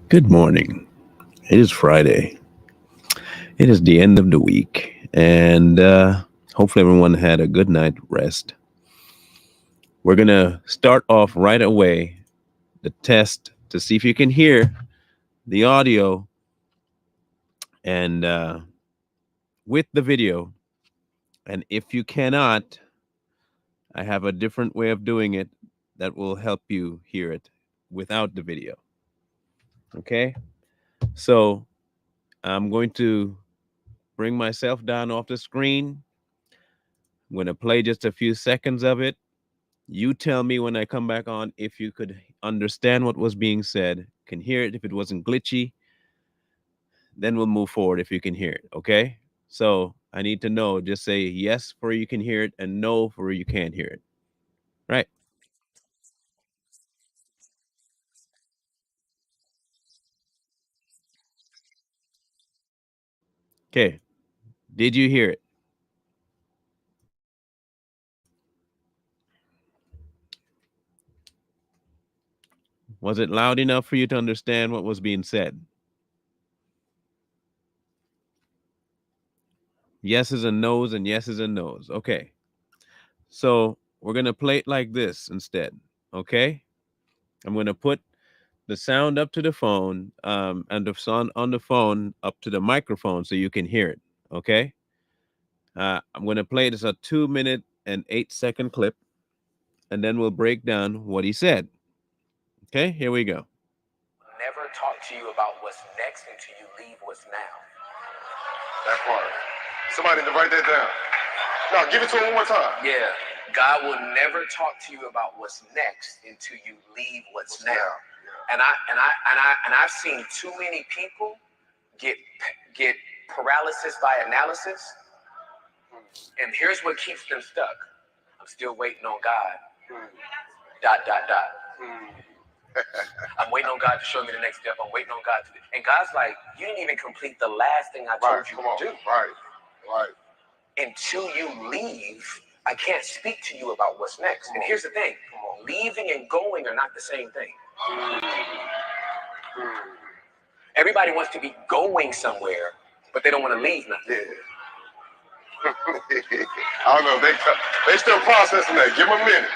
Good morning. It is Friday. It is the end of the week, and hopefully, everyone had a good night rest. We're going to start off right away the test to see if you can hear the audio and with the video. And if you cannot, I have a different way of doing it that will help you hear it without the video. Okay? So I'm going to bring myself down off the screen. I'm going to play just a few seconds of it. You tell me when I come back on if you could understand what was being said, can hear it. If it wasn't glitchy, then we'll move forward if you can hear it. Okay. So I need to know. Just say yes for you can hear it and no for you can't hear it. Right. Okay. Did you hear it? Was it loud enough for you to understand what was being said? Yeses and nos and yeses and nos. Okay. So we're going to play it like this instead. Okay. I'm going to put the sound up to the phone and the sound on the phone up to the microphone so you can hear it. Okay. I'm going to play this a 2 minute and 8 second clip, and then we'll break down what he said. Okay. Here we go. Never talk to you about what's next until you leave what's now. That part. Somebody need to write that down. No, give it to him one more time. Yeah. God will never talk to you about what's next until you leave what's now. Yeah. And I've seen too many people get paralysis by analysis. And here's what keeps them stuck. I'm still waiting on God. Dot. I'm waiting on God to show me the next step. I'm waiting on God to do. And God's like, you didn't even complete the last thing I told you to do. Right. Until you leave, I can't speak to you about what's next. And here's the thing. Leaving and going are not the same thing. Everybody wants to be going somewhere, but they don't want to leave nothing. Yeah. I don't know. They still processing that. Give them a minute.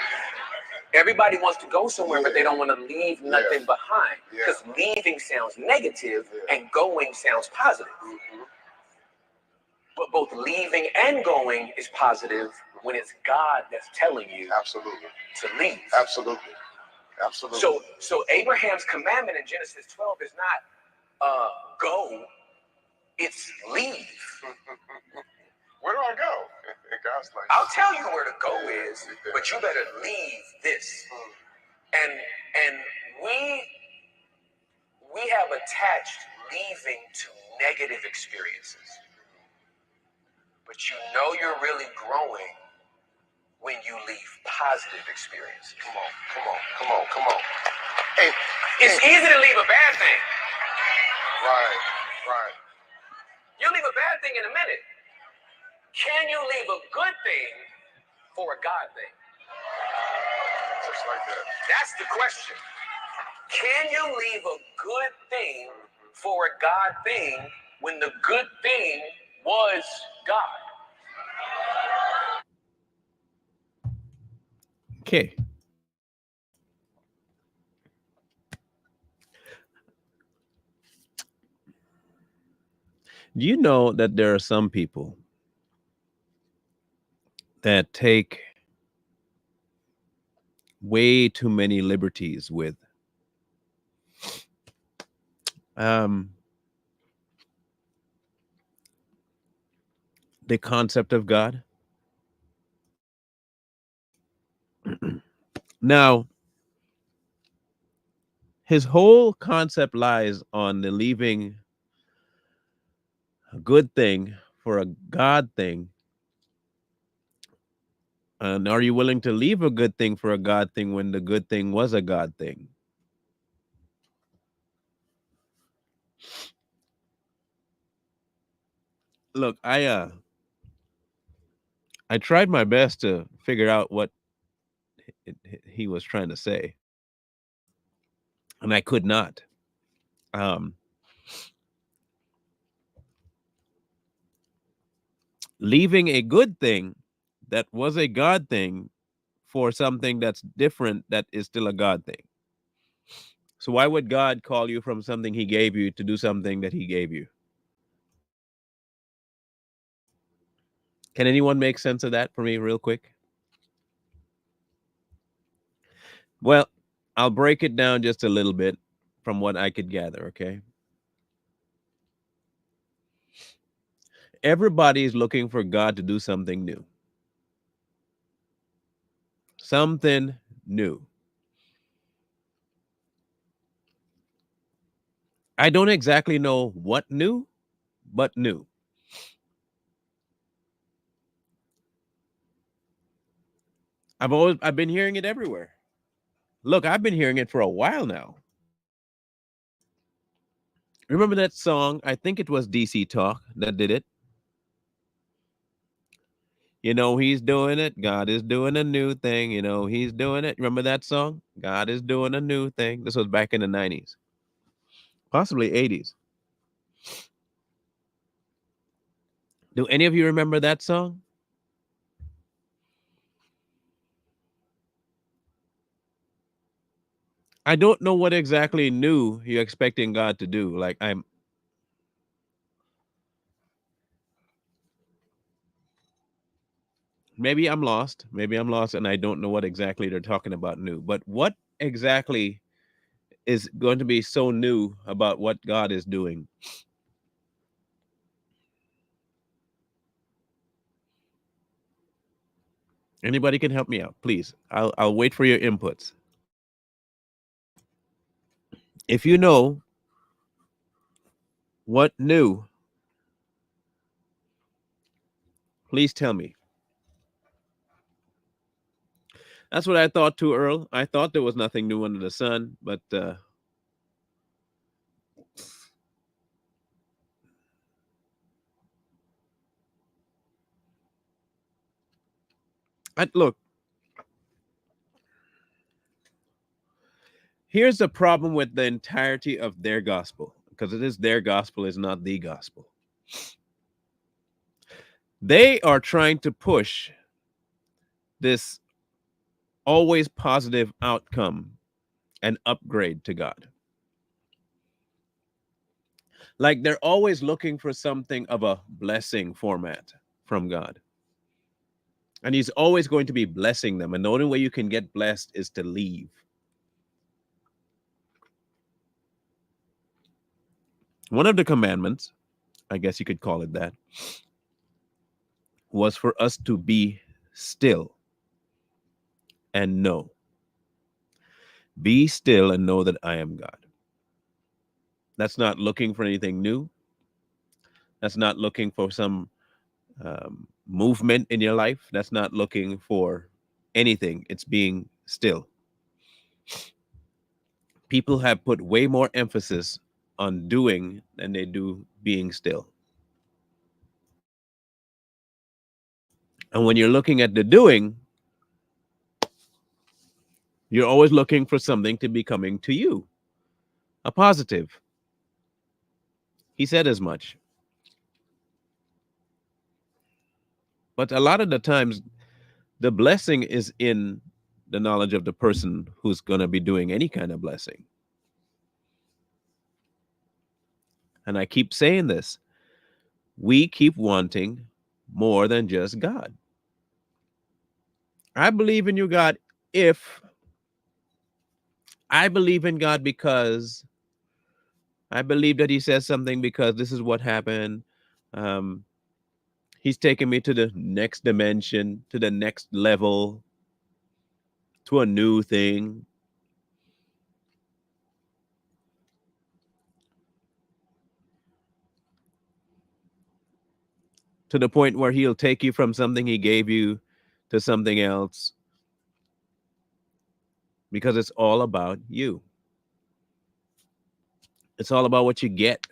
Everybody wants to go somewhere, but they don't want to leave nothing behind. Because leaving sounds negative and going sounds positive. But both leaving and going is positive when it's God that's telling you to leave. Absolutely. So Abraham's commandment in Genesis 12 is not go, it's leave. Where do I go? And God's like, I'll tell you where to go is, but you better leave this. And we have attached leaving to negative experiences. But you know you're really growing when you leave positive experiences. Come on. Hey, it's easy to leave a bad thing. Right. You'll leave a bad thing in a minute. Can you leave a good thing for a God thing? Just like that. That's the question. Can you leave a good thing for a God thing when the good thing was God? Okay. Do you know that there are some people that take way too many liberties with the concept of God? Now, his whole concept lies on the leaving a good thing for a God thing. And are you willing to leave a good thing for a God thing when the good thing was a God thing? Look, I tried my best to figure out what he was trying to say, and I could not. Um, Leaving a good thing that was a God thing for something that's different that is still a God thing. So why would God call you from something he gave you to do something that he gave you? Can anyone make sense of that for me real quick? Well, I'll break it down just a little bit from what I could gather, okay? Everybody is looking for God to do something new. Something new. I don't exactly know what new, but new. I've been hearing it everywhere. Look, I've been hearing it for a while now. Remember that song? I think it was DC Talk that did it. You know, he's doing it. God is doing a new thing. You know, he's doing it. Remember that song? God is doing a new thing. This was back in the 90s, possibly 80s. Do any of you remember that song? I don't know what exactly new you're expecting God to do. Like, maybe I'm lost. Maybe I'm lost and I don't know what exactly they're talking about new. But what exactly is going to be so new about what God is doing? Anybody can help me out, please. I'll wait for your inputs. If you know what new, please tell me. That's what I thought too, Earl. I thought there was nothing new under the sun, but look, here's the problem with the entirety of their gospel, because it is their gospel, is not the gospel. They are trying to push this always positive outcome and upgrade to God. Like they're always looking for something of a blessing format from God. And he's always going to be blessing them. And the only way you can get blessed is to leave. One of the commandments, I guess you could call it that, was for us to be still and know. Be still and know that I am God. That's not looking for anything new. That's not looking for some movement in your life. That's not looking for anything. It's being still. People have put way more emphasis on doing than they do being still. And when you're looking at the doing, you're always looking for something to be coming to you, a positive. He said as much. But a lot of the times, the blessing is in the knowledge of the person who's going to be doing any kind of blessing. And I keep saying this, we keep wanting more than just God. I believe in you, God, if I believe in God because I believe that he says something because this is what happened. Um, he's taking me to the next dimension, to the next level, to a new thing. To the point where he'll take you from something he gave you to something else because it's all about you. It's all about what you get.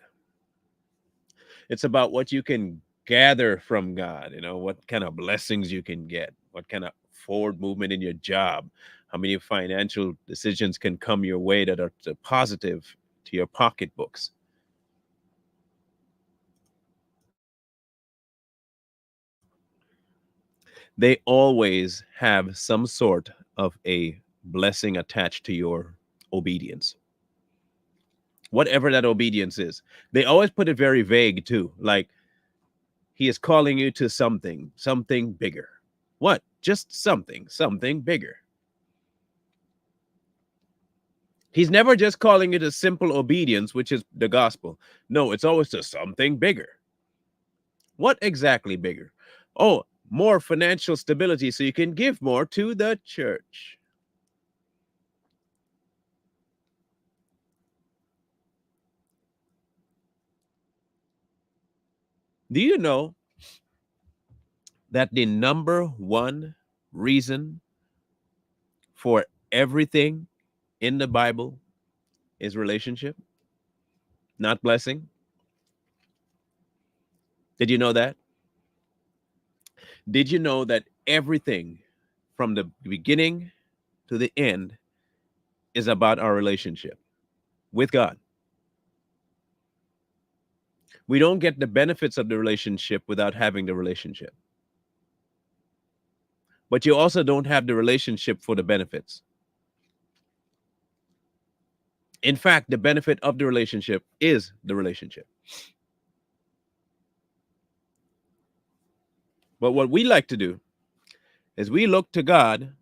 It's about what you can gather from God, what kind of blessings you can get, what kind of forward movement in your job, how many financial decisions can come your way that are positive to your pocketbooks. They always have some sort of a blessing attached to your obedience, whatever that obedience is. They always put it very vague too, like he is calling you to something, something bigger. What? Just something, something bigger. He's never just calling it a simple obedience, which is the gospel. No, it's always to something bigger. What exactly bigger? Oh, more financial stability so you can give more to the church. Do you know that the number one reason for everything in the Bible is relationship, not blessing? Did you know that? Did you know that everything from the beginning to the end is about our relationship with God? We don't get the benefits of the relationship without having the relationship. But you also don't have the relationship for the benefits. In fact, the benefit of the relationship is the relationship. But what we like to do is we look to God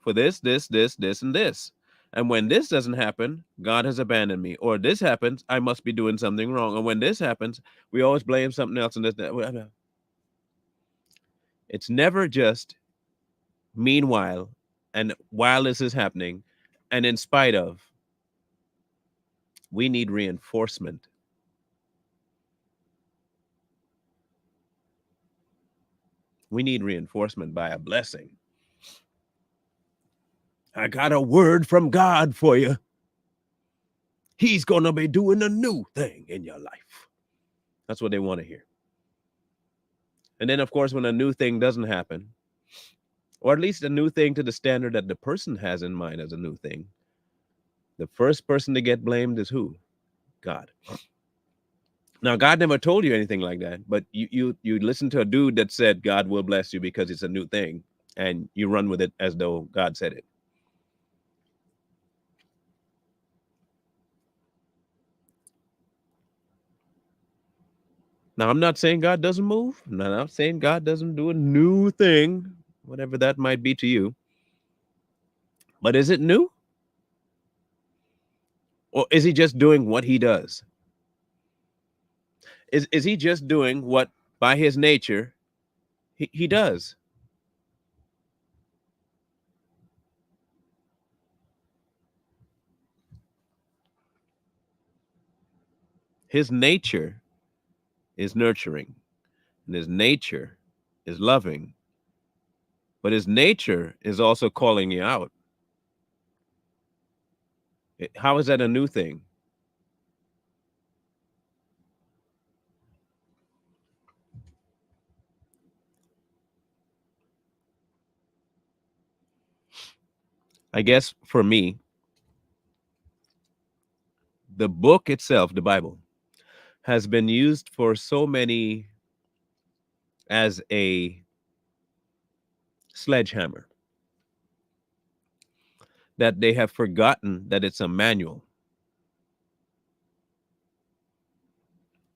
for this, this, this, this, and this. And when this doesn't happen, God has abandoned me. Or this happens, I must be doing something wrong. And when this happens, we always blame something else. And this, that. It's never just meanwhile and while this is happening, and in spite of, we need reinforcement. We need reinforcement by a blessing. I got a word from God for you. He's going to be doing a new thing in your life. That's what they want to hear. And then, of course, when a new thing doesn't happen, or at least a new thing to the standard that the person has in mind as a new thing, the first person to get blamed is who? God. Now, God never told you anything like that, but you listen to a dude that said God will bless you because it's a new thing, and you run with it as though God said it. Now, I'm not saying God doesn't move. I'm not saying God doesn't do a new thing, whatever that might be to you. But is it new? Or is he just doing what he does? Is he just doing what by his nature he does? His nature is nurturing, and his nature is loving, but his nature is also calling you out. How is that a new thing? I guess for me, the book itself, the Bible, has been used for so many as a sledgehammer that they have forgotten that it's a manual.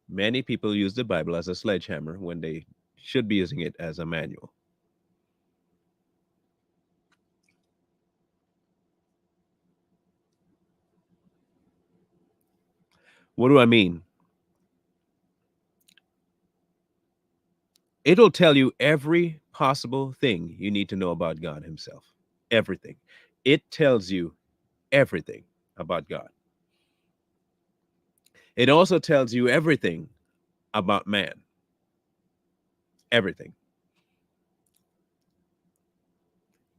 Many people use the Bible as a sledgehammer when they should be using it as a manual. What do I mean? It'll tell you every possible thing you need to know about God Himself. Everything. It tells you everything about God. It also tells you everything about man. Everything.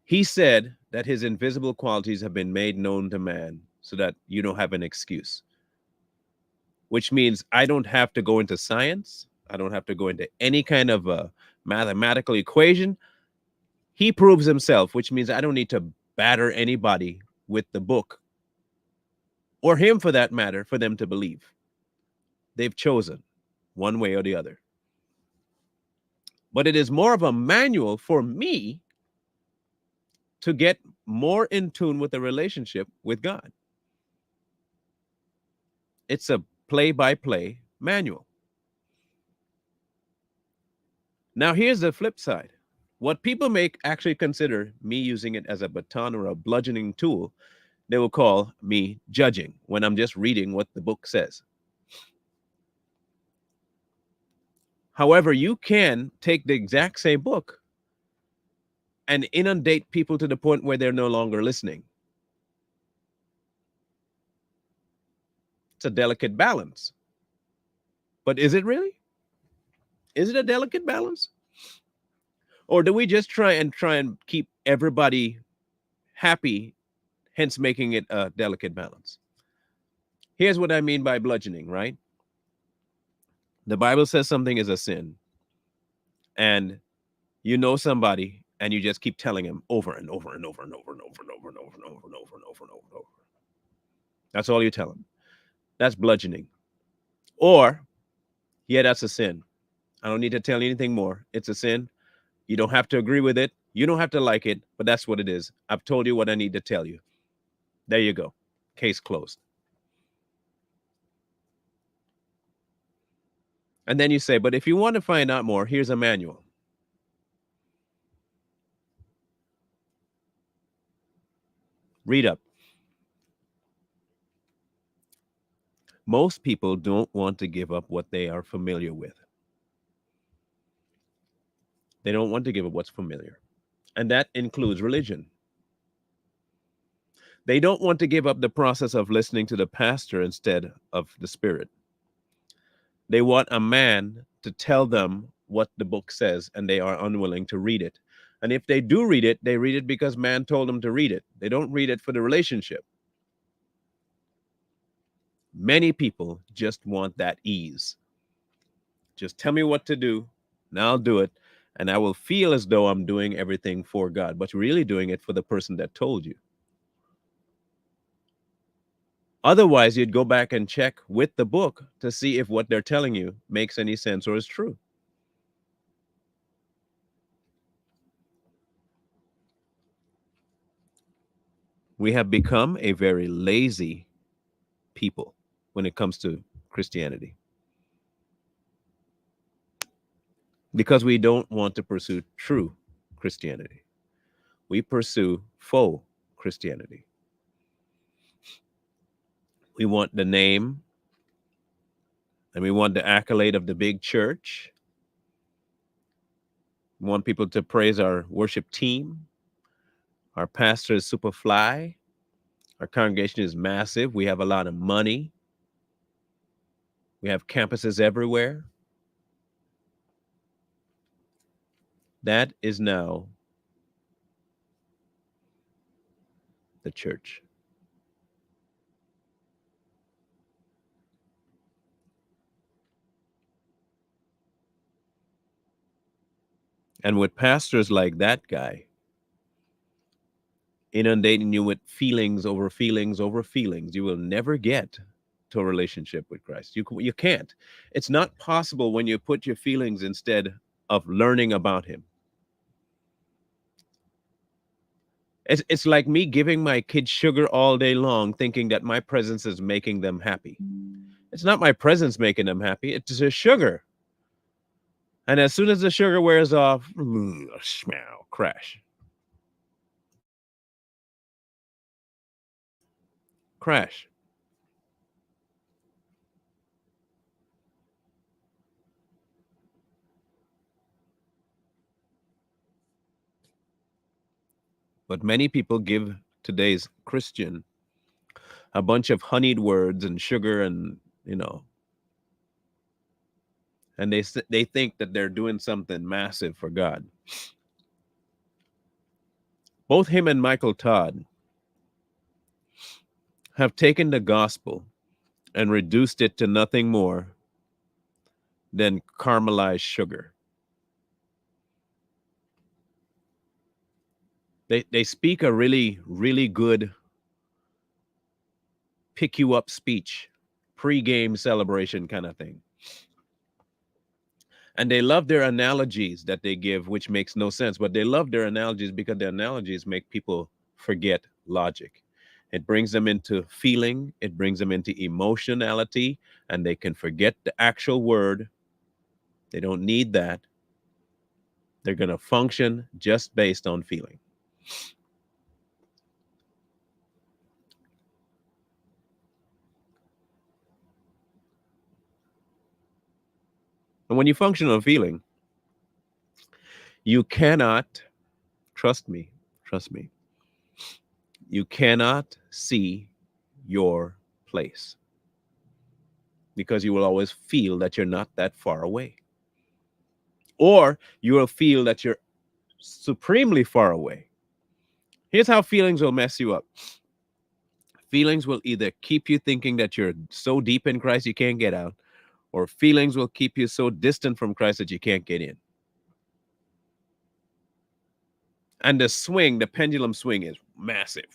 He said that His invisible qualities have been made known to man so that you don't have an excuse, which means I don't have to go into science. I don't have to go into any kind of a mathematical equation. He proves himself, which means I don't need to batter anybody with the book. or him for that matter, for them to believe. They've chosen one way or the other. But it is more of a manual for me to get more in tune with the relationship with God. It's a play by play manual. Now, here's the flip side. What people may actually consider me using it as a baton or a bludgeoning tool, they will call me judging when I'm just reading what the book says. However, you can take the exact same book and inundate people to the point where they're no longer listening. It's a delicate balance. But is it really? Is it a delicate balance? Or do we just try and keep everybody happy, hence making it a delicate balance? Here's what I mean by bludgeoning, right? The Bible says something is a sin, and you know somebody and you just keep telling him over and over and over and over and over and over and over and over and over and over and over and over. That's all you tell him. That's bludgeoning. Or, yeah, that's a sin. I don't need to tell you anything more. It's a sin. You don't have to agree with it. You don't have to like it, but that's what it is. I've told you what I need to tell you. There you go. Case closed. And then you say, but if you want to find out more, here's a manual. Read up. Most people don't want to give up what they are familiar with. They don't want to give up what's familiar. And that includes religion. They don't want to give up the process of listening to the pastor instead of the spirit. They want a man to tell them what the book says, and they are unwilling to read it. And if they do read it, they read it because man told them to read it. They don't read it for the relationship. Many people just want that ease. Just tell me what to do, and I'll do it. And I will feel as though I'm doing everything for God, but really doing it for the person that told you. Otherwise, you'd go back and check with the book to see if what they're telling you makes any sense or is true. We have become a very lazy people when it comes to Christianity because we don't want to pursue true Christianity. We pursue faux Christianity. We want the name and we want the accolade of the big church. We want people to praise our worship team. Our pastor is super fly. Our congregation is massive. We have a lot of money. We have campuses everywhere. That is now the church. And with pastors like that guy, inundating you with feelings over feelings over feelings, you will never get to a relationship with Christ. You can't. It's not possible when you put your feelings instead of learning about him. It's like me giving my kids sugar all day long, thinking that my presence is making them happy. It's not my presence making them happy. It's the sugar. And as soon as the sugar wears off, smell, crash. Crash. But many people give today's Christian a bunch of honeyed words and sugar and, and they think that they're doing something massive for God. Both him and Michael Todd have taken the gospel and reduced it to nothing more than caramelized sugar. They speak a really, really good pick you up speech, pre-game celebration kind of thing. And they love their analogies that they give, which makes no sense, but they love their analogies because their analogies make people forget logic. It brings them into feeling, it brings them into emotionality, and they can forget the actual word. They don't need that. They're going to function just based on feeling. And when you function on feeling, you cannot, trust me, trust me, you cannot see your place because you will always feel that you're not that far away. Or you will feel that you're supremely far away. Here's how feelings will mess you up. Feelings will either keep you thinking that you're so deep in Christ you can't get out, or feelings will keep you so distant from Christ that you can't get in. And the swing, the pendulum swing is massive.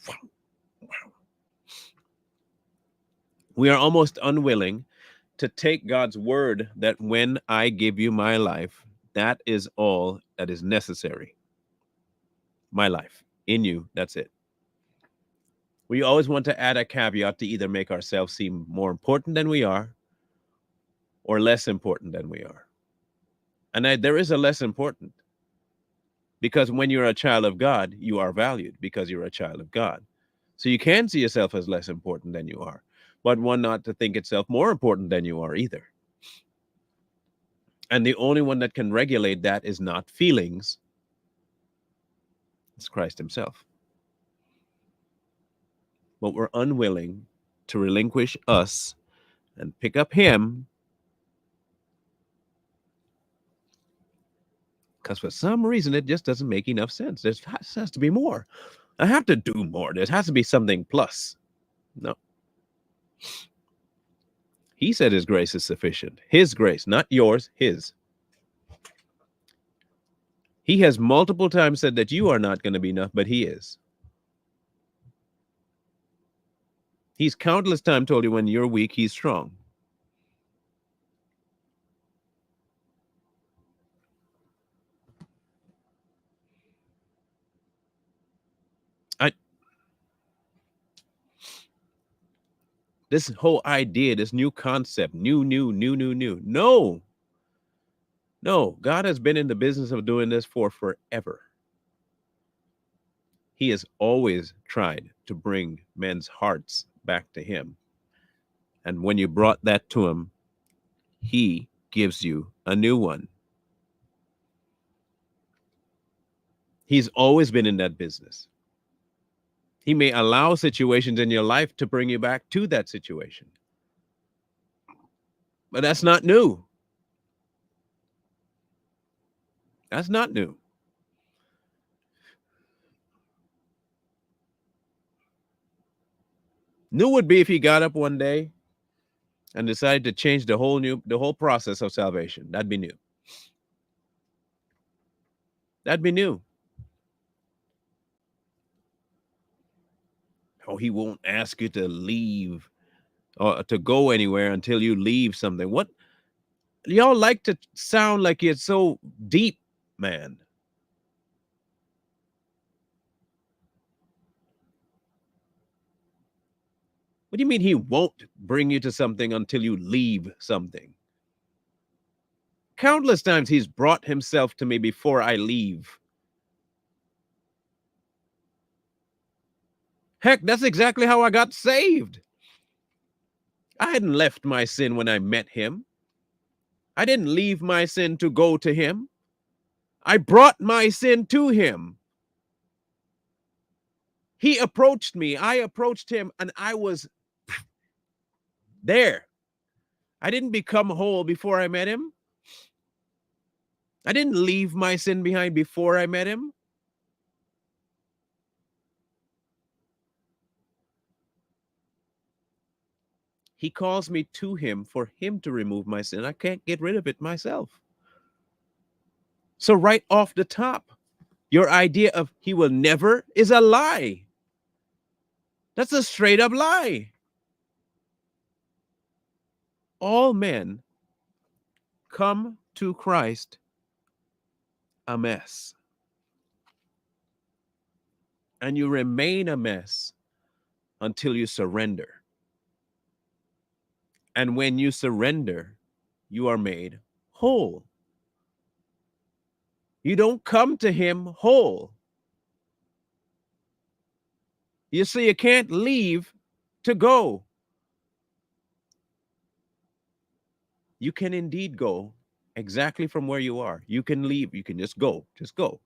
We are almost unwilling to take God's word that when I give you my life, that is all that is necessary. My life in you, that's it. We always want to add a caveat to either make ourselves seem more important than we are or less important than we are. And there is a less important, because when you're a child of God, you are valued because you're a child of God. So you can see yourself as less important than you are, but one not to think itself more important than you are either. And the only one that can regulate that is not feelings, it's Christ himself. But we're unwilling to relinquish us and pick up him because for some reason it just doesn't make enough sense. There has to be more. I have to do more. There has to be something plus. No. He said his grace is sufficient. His grace, not yours, his. He has multiple times said that you are not going to be enough, but he is. He's countless times told you when you're weak, he's strong. This whole idea, this new concept, new. No, God has been in the business of doing this for forever. He has always tried to bring men's hearts back to him. And when you brought that to him, he gives you a new one. He's always been in that business. He may allow situations in your life to bring you back to that situation. But that's not new. That's not new. New would be if he got up one day and decided to change the whole process of salvation. That'd be new. That'd be new. Oh, he won't ask you to leave or to go anywhere until you leave something. What? Y'all like to sound like it's so deep, man. What do you mean he won't bring you to something until you leave something? Countless times he's brought himself to me before I leave. Heck, that's exactly how I got saved. I hadn't left my sin when I met him. I didn't leave my sin to go to him. I brought my sin to him. He approached me. I approached him, and I was there. I didn't become whole before I met him. I didn't leave my sin behind before I met him. He calls me to him for him to remove my sin. I can't get rid of it myself. So right off the top, your idea of he will never is a lie. That's a straight up lie. All men come to Christ a mess, and you remain a mess until you surrender. And when you surrender, you are made whole. You don't come to him whole. You see, you can't leave to go. You can indeed go exactly from where you are. You can leave. You can just go. Just go.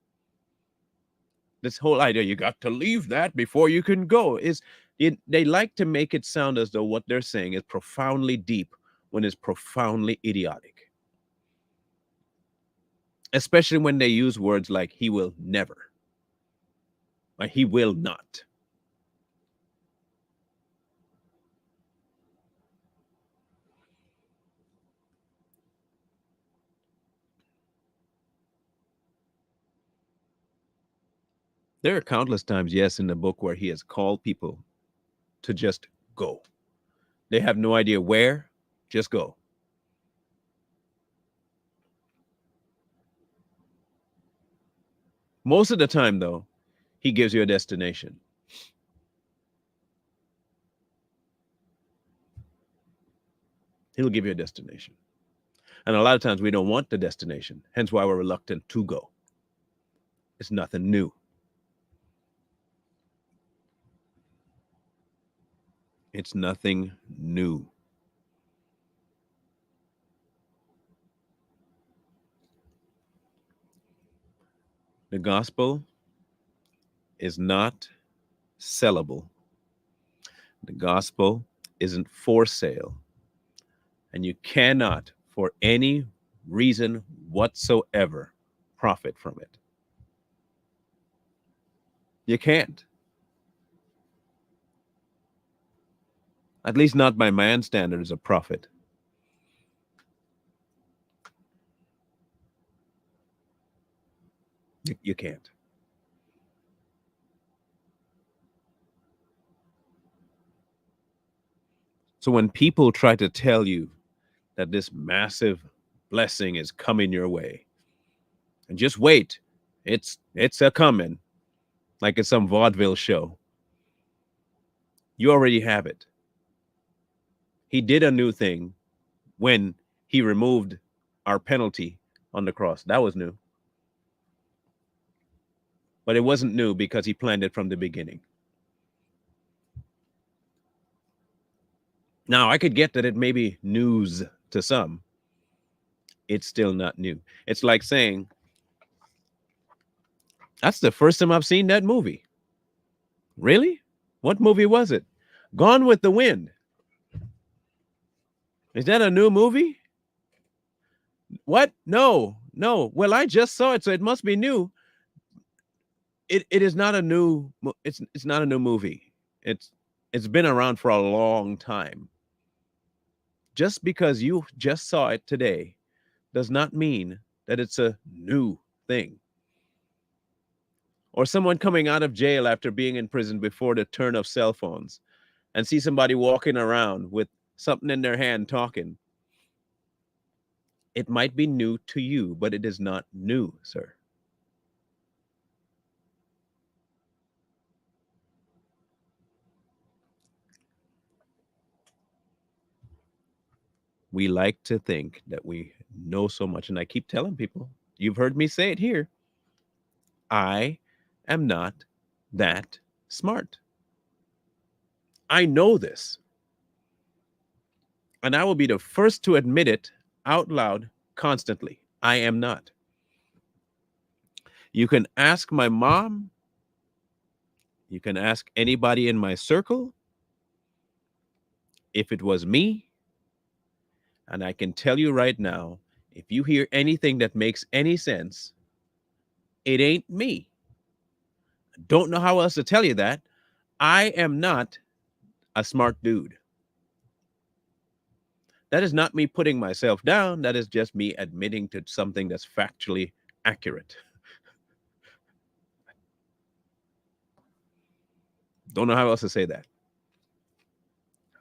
This whole idea, you got to leave that before you can go, is they like to make it sound as though what they're saying is profoundly deep when it's profoundly idiotic. Especially when they use words like he will never, like he will not. There are countless times, yes, in the book where he has called people to just go. They have no idea where, just go. Most of the time, though, he gives you a destination. He'll give you a destination. And a lot of times we don't want the destination, hence why we're reluctant to go. It's nothing new. It's nothing new. The gospel is not sellable. The gospel isn't for sale. And you cannot, for any reason whatsoever, profit from it. You can't. At least not by man's standards of profit. You can't. So when people try to tell you that this massive blessing is coming your way, and just wait, it's a coming, like it's some vaudeville show, you already have it. He did a new thing when he removed our penalty on the cross. That was new. But it wasn't new because he planned it from the beginning. Now, I could get that it may be news to some. It's still not new. It's like saying, that's the first time I've seen that movie. Really? What movie was it? Gone with the Wind. Is that a new movie? What? No, no. Well, I just saw it, so it must be new. It is not a new. It's not a new movie. It's been around for a long time. Just because you just saw it today does not mean that it's a new thing. Or someone coming out of jail after being in prison before the turn of cell phones and see somebody walking around with something in their hand talking. It might be new to you, but it is not new, sir. We like to think that we know so much. And I keep telling people, you've heard me say it here. I am not that smart. I know this. And I will be the first to admit it out loud constantly. I am not. You can ask my mom. You can ask anybody in my circle if it was me. And I can tell you right now, if you hear anything that makes any sense, it ain't me. Don't know how else to tell you that. I am not a smart dude. That is not me putting myself down. That is just me admitting to something that's factually accurate. Don't know how else to say that.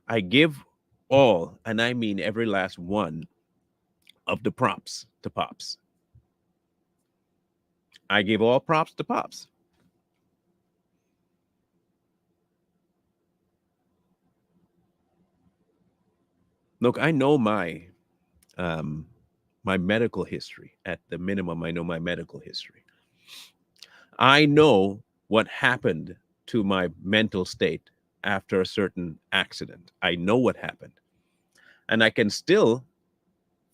I give all, and I mean every last one of the props to Pops. I gave all props to Pops. Look, I know um, my medical history. At the minimum, I know my medical history. I know what happened to my mental state after a certain accident. I know what happened. And I can still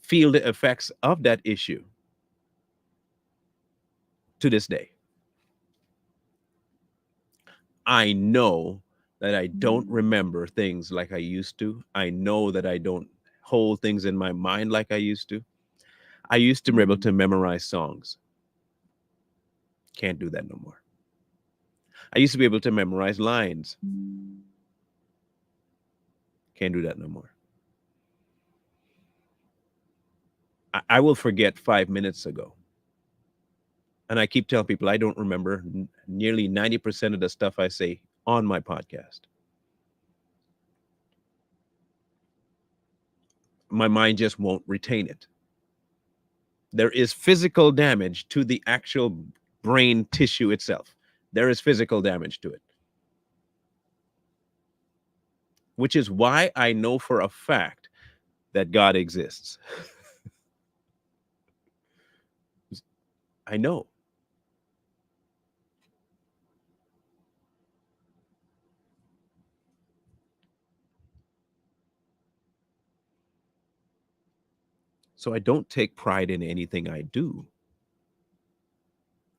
feel the effects of that issue to this day. I know that I don't remember things like I used to. I know that I don't hold things in my mind like I used to. I used to be able to memorize songs. Can't do that no more. I used to be able to memorize lines. Can't do that no more. I will forget 5 minutes ago. And I keep telling people I don't remember nearly 90% of the stuff I say on my podcast. My mind just won't retain it. There is physical damage to the actual brain tissue itself. There is physical damage to it, which is why I know for a fact that God exists. I know. So I don't take pride in anything I do.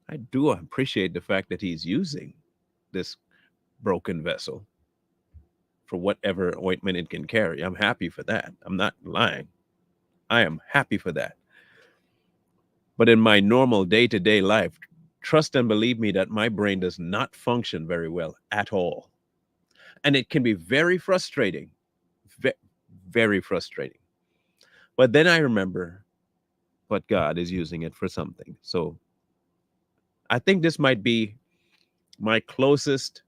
I do appreciate the fact that he's using this broken vessel for whatever ointment it can carry. I'm happy for that. I'm not lying. I am happy for that. But in my normal day to day life, trust and believe me that my brain does not function very well at all. And it can be very frustrating, very frustrating. But then I remember, but God is using it for something. So I think this might be my closest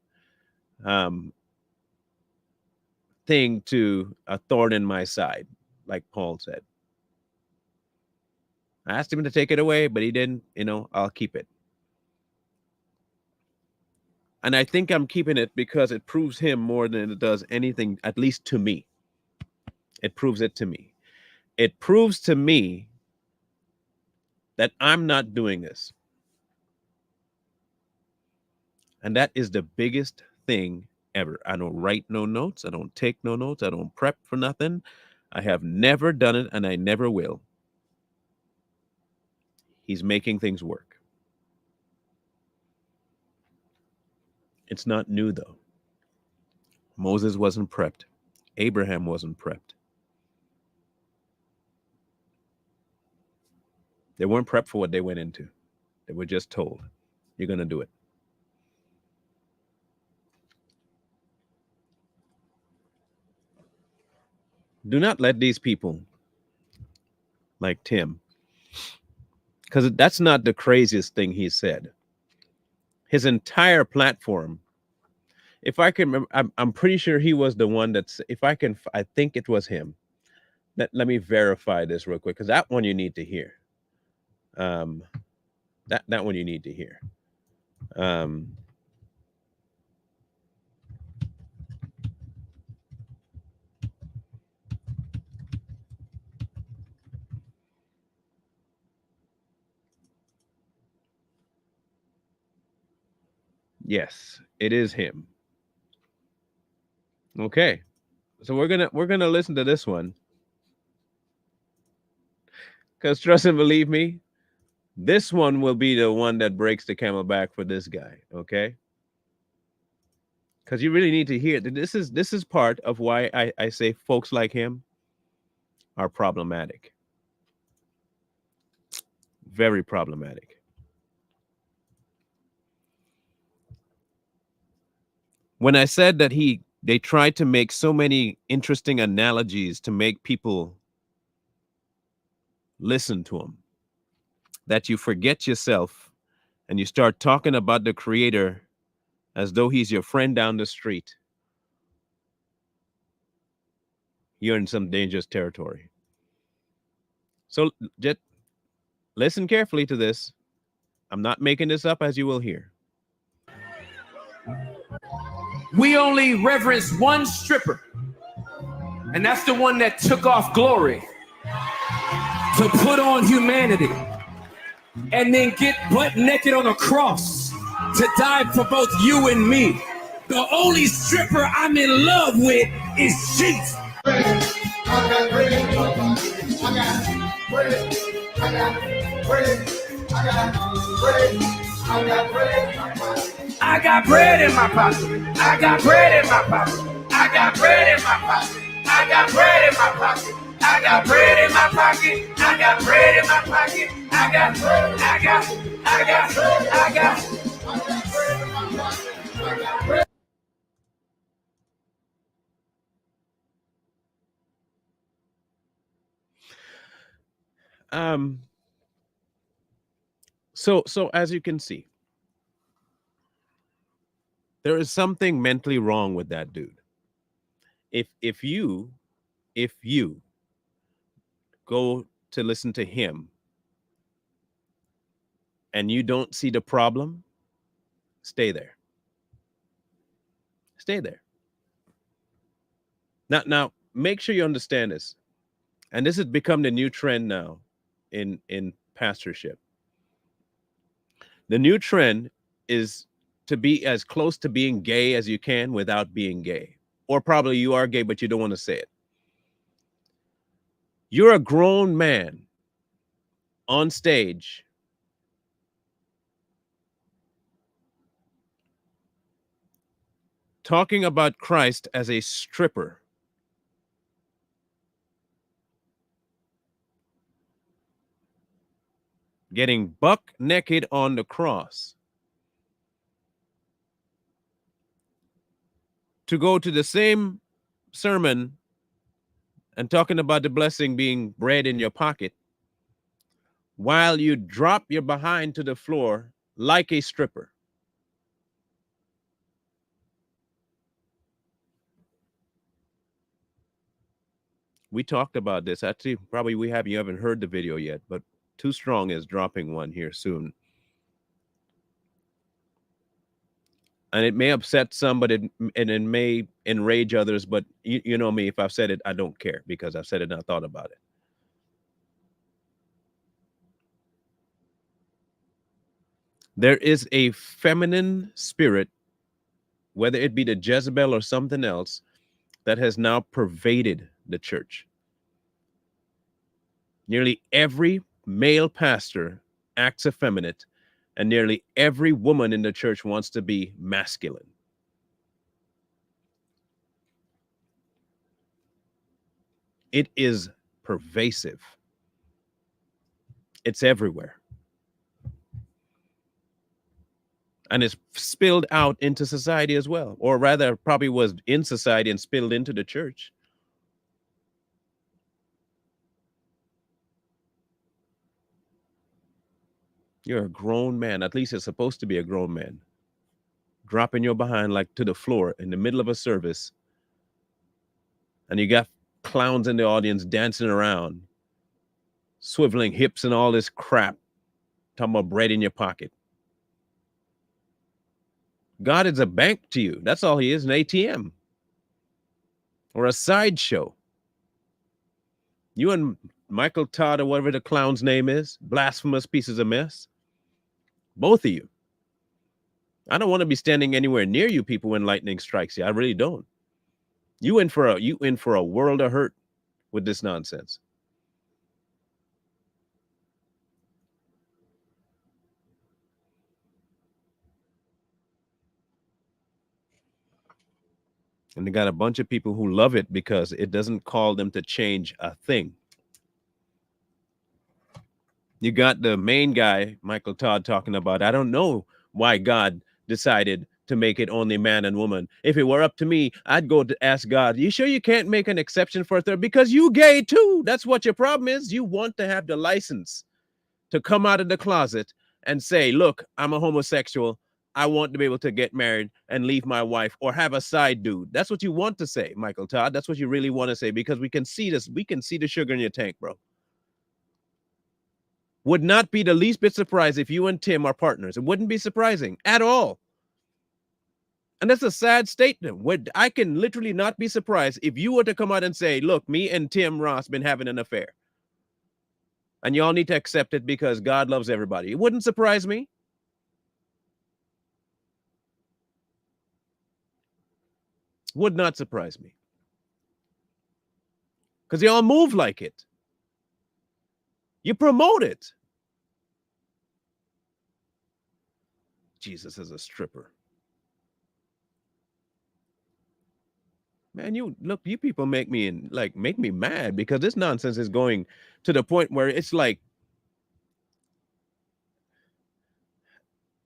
um, thing to a thorn in my side, like Paul said. I asked him to take it away, but he didn't. I'll keep it. And I think I'm keeping it because it proves him more than it does anything, at least to me. It proves it to me. It proves to me that I'm not doing this. And that is the biggest thing ever. I don't write no notes. I don't take no notes. I don't prep for nothing. I have never done it and I never will. He's making things work. It's not new though. Moses wasn't prepped. Abraham wasn't prepped. They weren't prepped for what they went into. They were just told, you're going to do it. Do not let these people like Tim, because that's not the craziest thing he said. His entire platform, if I can remember, I'm pretty sure he was the one that's, if I can, I think it was him. Let me verify this real quick, because that one you need to hear. Um, that one you need to hear. Um, yes, it is him. Okay, so we're gonna listen to this one, because trust and believe me, this one will be the one that breaks the camel back for this guy. Okay, because you really need to hear that this is part of why I say folks like him are problematic, very problematic. When I said that they tried to make so many interesting analogies to make people listen to him, that you forget yourself and you start talking about the creator as though he's your friend down the street. you're in some dangerous territory. So just listen carefully to this. I'm not making this up, as you will hear. We only reverence one stripper, and that's the one that took off glory to put on humanity and then get butt naked on a cross to die for both you and me. The only stripper I'm in love with is Jesus. I got bread in my pocket. I got bread in my pocket. I got bread in my pocket. I got bread in my pocket. I got bread in my pocket. I got bread in my pocket. I got bread. I got bread in my pocket. I got bread. So as you can see, there is something mentally wrong with that dude. If you go to listen to him and you don't see the problem, stay there. Stay there. Now make sure you understand this. And this has become the new trend now in pastorship. The new trend is to be as close to being gay as you can without being gay. Or probably you are gay, but you don't want to say it. You're a grown man on stage talking about Christ as a stripper. Getting buck naked on the cross. To go to the same sermon and talking about the blessing being bread in your pocket while you drop your behind to the floor like a stripper. We talked about this. Actually, probably you haven't heard the video yet, but Too Strong is dropping one here soon. And it may upset some, but it may enrage others. But you know me, if I've said it, I don't care because I've said it and I thought about it. There is a feminine spirit, whether it be the Jezebel or something else, that has now pervaded the church. Nearly every male pastor acts effeminate, and nearly every woman in the church wants to be masculine. It is pervasive. It's everywhere. And it's spilled out into society as well, or rather probably was in society and spilled into the church. You're a grown man, at least you're supposed to be a grown man, dropping your behind like to the floor in the middle of a service, and you got clowns in the audience dancing around, swiveling hips and all this crap, talking about bread in your pocket. God is a bank to you. That's all he is, an ATM or a sideshow. You and Michael Todd or whatever the clown's name is, blasphemous pieces of mess. Both of you. I don't want to be standing anywhere near you people when lightning strikes you. I really don't. You in for a world of hurt with this nonsense. And they got a bunch of people who love it because it doesn't call them to change a thing. You got the main guy, Michael Todd, talking about, I don't know why God decided to make it only man and woman. If it were up to me, I'd go to ask God, you sure you can't make an exception for a third? Because you gay too. That's what your problem is. You want to have the license to come out of the closet and say, look, I'm a homosexual. I want to be able to get married and leave my wife or have a side dude. That's what you want to say, Michael Todd. That's what you really want to say, because we can see this. We can see the sugar in your tank, bro. Would not be the least bit surprised if you and Tim are partners. It wouldn't be surprising at all. And that's a sad statement. I can literally not be surprised if you were to come out and say, look, me and Tim Ross been having an affair. And y'all need to accept it because God loves everybody. It wouldn't surprise me. Would not surprise me. Because y'all move like it. You promote it. Jesus is a stripper. Man, you people make me mad, because this nonsense is going to the point where it's like,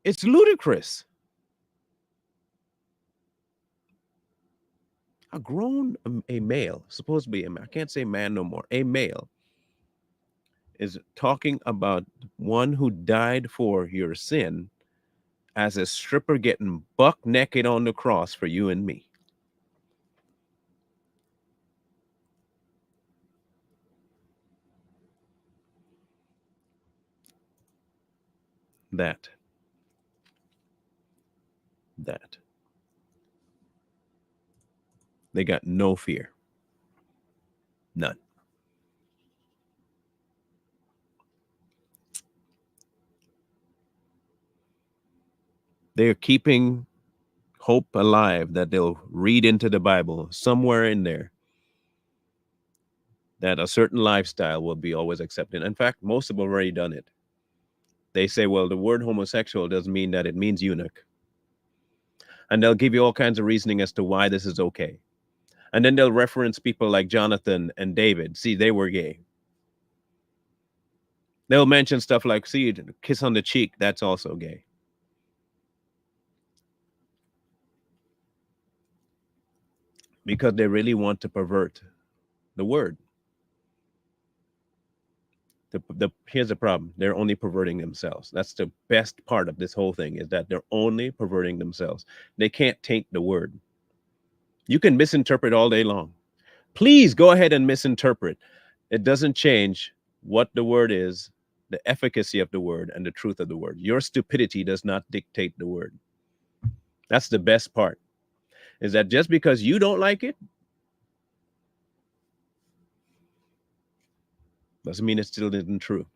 it's ludicrous. A grown, a male, supposed to be a man, I can't say man no more, a male, is talking about one who died for your sin as a stripper getting buck naked on the cross for you and me. That. They got no fear. None. They're keeping hope alive that they'll read into the Bible somewhere in there that a certain lifestyle will be always accepted. In fact, most of them have already done it. They say, well, the word homosexual doesn't mean that, it means eunuch. And they'll give you all kinds of reasoning as to why this is okay. And then they'll reference people like Jonathan and David. See, they were gay. They'll mention stuff like, see, kiss on the cheek, that's also gay. Because they really want to pervert the word. Here's the problem. They're only perverting themselves. That's the best part of this whole thing, is that they're only perverting themselves. They can't taint the word. You can misinterpret all day long. Please go ahead and misinterpret. It doesn't change what the word is, the efficacy of the word, and the truth of the word. Your stupidity does not dictate the word. That's the best part, is that just because you don't like it doesn't mean it still isn't true.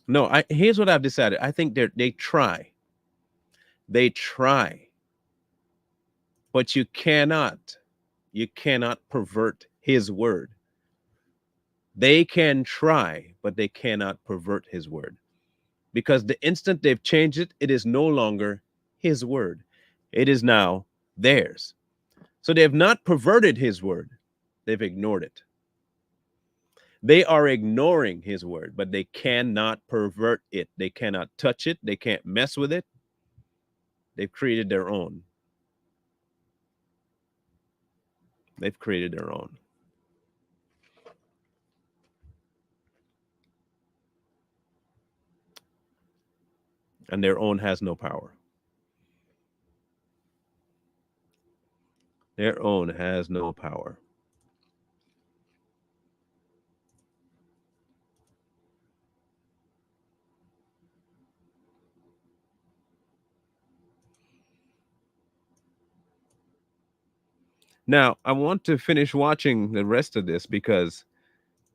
No, here's what I've decided. I think they try. They try. But you cannot pervert his word. They can try, but they cannot pervert his word. Because the instant they've changed it, it is no longer his word. It is now theirs. So they have not perverted his word. They've ignored it. They are ignoring his word, but they cannot pervert it. They cannot touch it. They can't mess with it. They've created their own. They've created their own. And their own has no power. Their own has no power. Now, I want to finish watching the rest of this, because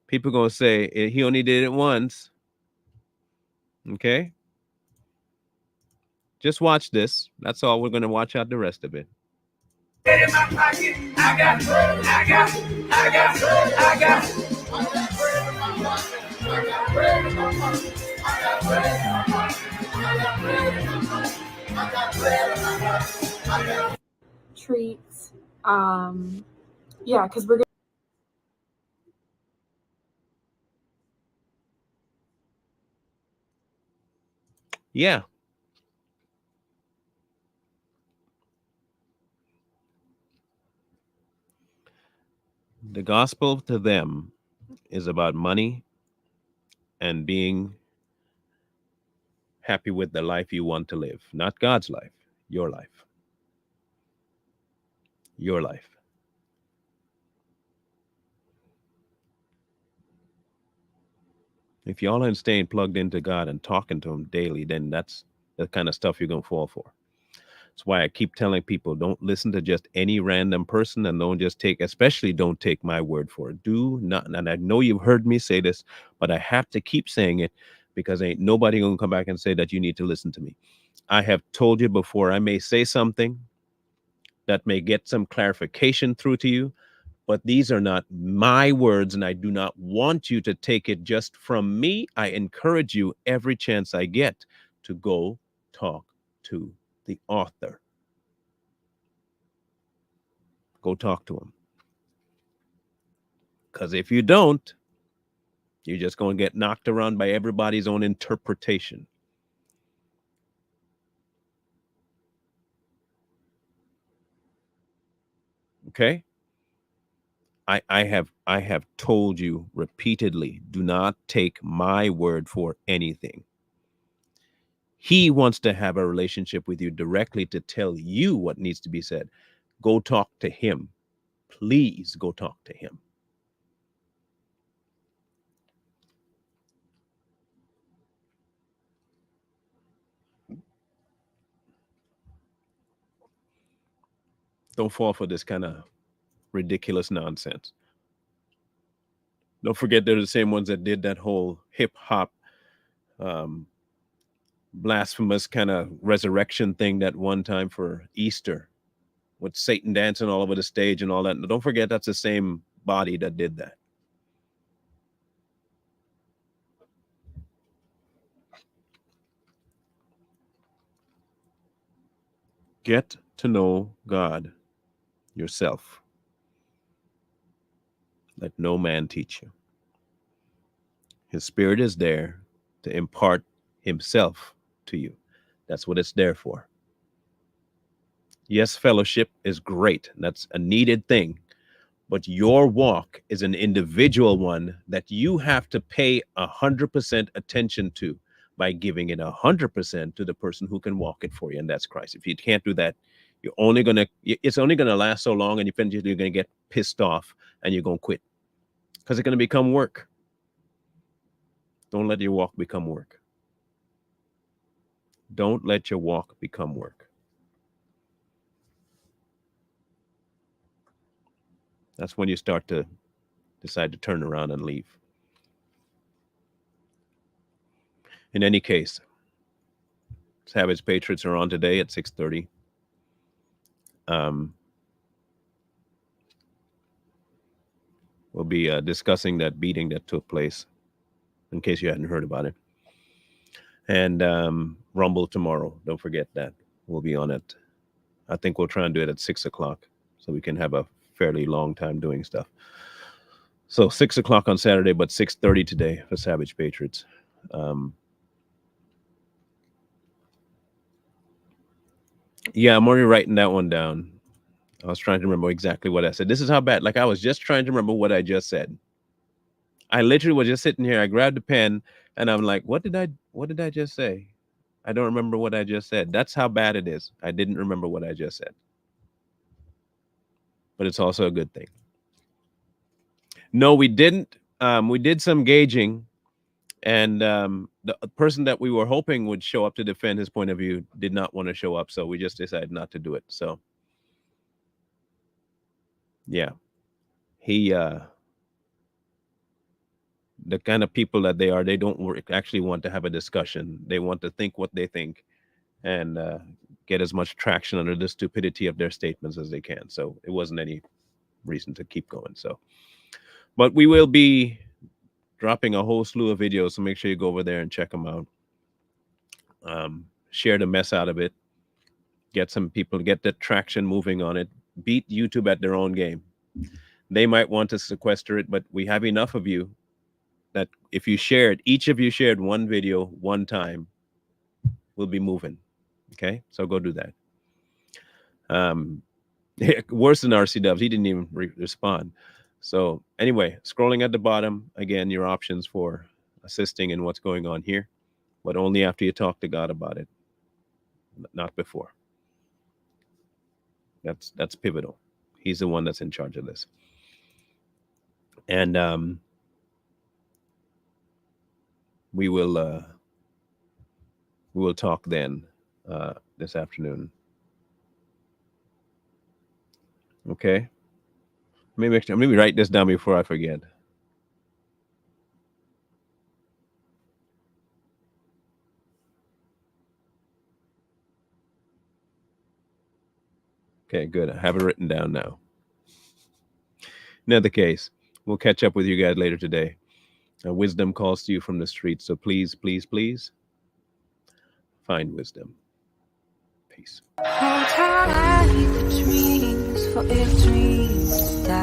people are going to say he only did it once. Okay? Just watch this. That's all. We're going to watch out the rest of it. In my pocket, I got, I got, I got, I got. Treats. Yeah, because we're Yeah. The gospel to them is about money and being happy with the life you want to live, not God's life, your life. Your life. If y'all ain't staying plugged into God and talking to Him daily, then that's the kind of stuff you're going to fall for. That's why I keep telling people, don't listen to just any random person, and don't just take, especially don't take my word for it. Do not, and I know you've heard me say this, but I have to keep saying it because ain't nobody going to come back and say that you need to listen to me. I have told you before, I may say something that may get some clarification through to you, but these are not my words, and I do not want you to take it just from me. I encourage you every chance I get to go talk to the author. Go talk to him. Because if you don't, you're just going to get knocked around by everybody's own interpretation. Okay? I have told you repeatedly, do not take my word for anything. He wants to have a relationship with you directly to tell you what needs to be said. Go talk to him. Please go talk to him. Don't fall for this kind of ridiculous nonsense. Don't forget they're the same ones that did that whole hip hop um, blasphemous kind of resurrection thing that one time for Easter with Satan dancing all over the stage and all that. Don't forget that's the same body that did that. Get to know God yourself. Let no man teach you. His spirit is there to impart himself to you. That's what it's there for. Yes, fellowship is great. That's a needed thing. But your walk is an individual one that you have to pay 100% attention to by giving it 100% to the person who can walk it for you, and that's Christ. If you can't do that, it's only gonna last so long, and eventually you're gonna get pissed off and you're gonna quit because it's gonna become work. Don't let your walk become work. Don't let your walk become work. That's when you start to decide to turn around and leave. In any case, Savage Patriots are on today at 6:30. We'll be discussing that beating that took place, in case you hadn't heard about it. And Rumble tomorrow. Don't forget that. We'll be on it. I think we'll try and do it at 6 o'clock so we can have a fairly long time doing stuff. So 6 o'clock on Saturday, but 6:30 today for Savage Patriots. Yeah, I'm already writing that one down. I was trying to remember exactly what I said. This is how bad. Like I was just trying to remember what I just said. I literally was just sitting here. I grabbed a pen and I'm like, what did I just say? I don't remember what I just said. That's how bad it is. I didn't remember what I just said. But it's also a good thing. No, we didn't. We did some gauging, and the person that we were hoping would show up to defend his point of view did not want to show up, so we just decided not to do it. So, yeah, he, the kind of people that they are, they don't actually want to have a discussion. They want to think what they think and get as much traction under the stupidity of their statements as they can. So it wasn't any reason to keep going. So, but we will be dropping a whole slew of videos, so make sure you go over there and check them out. Share the mess out of it. Get some people, get the traction moving on it. Beat YouTube at their own game. They might want to sequester it, but we have enough of you that if you shared, each of you shared one video one time, we'll be moving. Okay, so go do that. Worse than RC Dubs, he didn't even respond. So anyway, scrolling at the bottom again, your options for assisting in what's going on here. but only after you talk to God about it, not before. That's pivotal. He's the one that's in charge of this. And we will talk then this afternoon. Okay. Maybe write this down before I forget. Okay, good. I have it written down now. In other case, we'll catch up with you guys later today. Wisdom calls to you from the street, so please, please, please find wisdom. Peace. Hold tight, the dreams, for if dreams die.